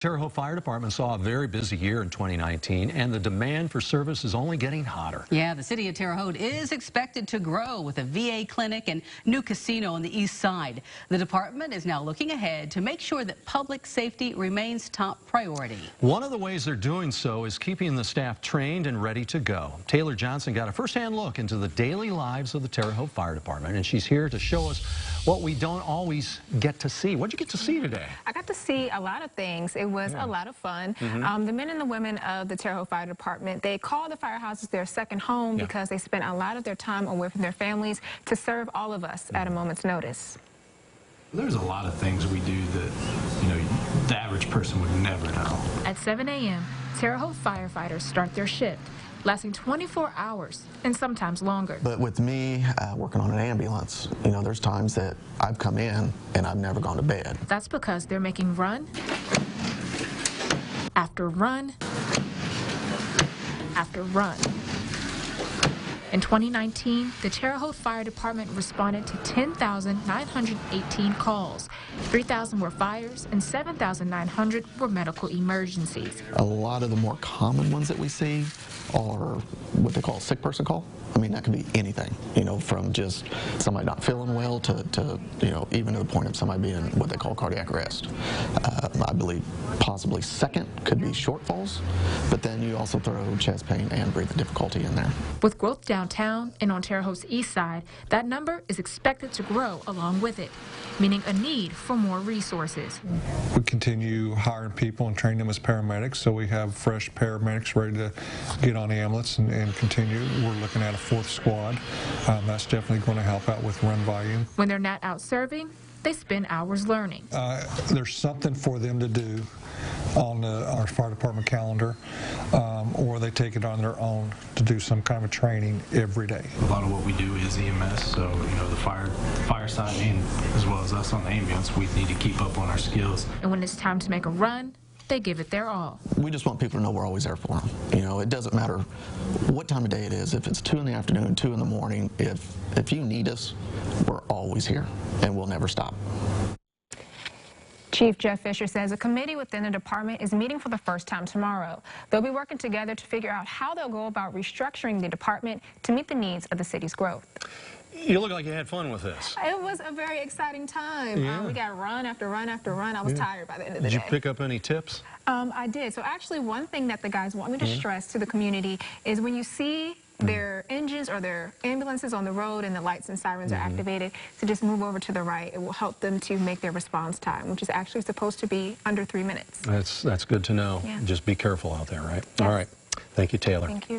Terre Haute Fire Department saw a very busy year in 2019, and the demand for service is only getting hotter. Yeah, the city of Terre Haute is expected to grow with a VA clinic and new casino on the east side. The department is now looking ahead to make sure that public safety remains top priority. One of the ways they're doing so is keeping the staff trained and ready to go. Taylor Johnson got a first-hand look into the daily lives of the Terre Haute Fire Department, and she's here to show us what we don't always get to see. What did you get to see today? I got to see a lot of things. It was a lot of fun. The men and the women of the Terre Haute Fire Department, they call the firehouses their second home because they spend a lot of their time away from their families to serve all of us at a moment's notice. There's a lot of things we do that, the average person would never know. At 7 a.m., Terre Haute firefighters start their shift, lasting 24 hours and sometimes longer. But with me working on an ambulance, there's times that I've come in and I've never gone to bed. That's because they're making run after run after run. In 2019, the Terre Haute Fire Department responded to 10,918 calls. 3,000 were fires and 7,900 were medical emergencies. A lot of the more common ones that we see are what they call a sick person call. I mean, that can be anything, from just somebody not feeling well to even to the point of somebody being what they call cardiac arrest. I believe possibly second could be shortfalls, but then you also throw chest pain and breathing difficulty in there. With growth downtown and on Terre Haute's east side, that number is expected to grow along with it, meaning a need for more resources. We continue hiring people and training them as paramedics, so we have fresh paramedics ready to get on the ambulance and continue. We're looking at a fourth squad. That's definitely going to help out with run volume. When they're not out serving, they spend hours learning. There's something for them to do on our fire department calendar, or they take it on their own to do some kind of training every day. A lot of what we do is EMS, so the fire side and as well as us on the ambulance, we need to keep up on our skills. And when it's time to make a run, they give it their all. We just want people to know we're always there for them. It doesn't matter what time of day it is. If it's 2 in the afternoon, 2 in the morning, if you need us, we're always here, and we'll never stop. Chief Jeff Fisher says a committee within the department is meeting for the first time tomorrow. They'll be working together to figure out how they'll go about restructuring the department to meet the needs of the city's growth. You look like you had fun with this. It was a very exciting time. Yeah. We got run after run after run. I was tired by the end of the day. Did you pick up any tips? I did. So actually one thing that the guys want me to stress to the community is when you see their engines or their ambulances on the road and the lights and sirens are activated, to just move over to the right. It will help them to make their response time, which is actually supposed to be under 3 minutes. That's good to know. Yeah. Just be careful out there, right? Yeah. All right. Thank you, Taylor. Thank you.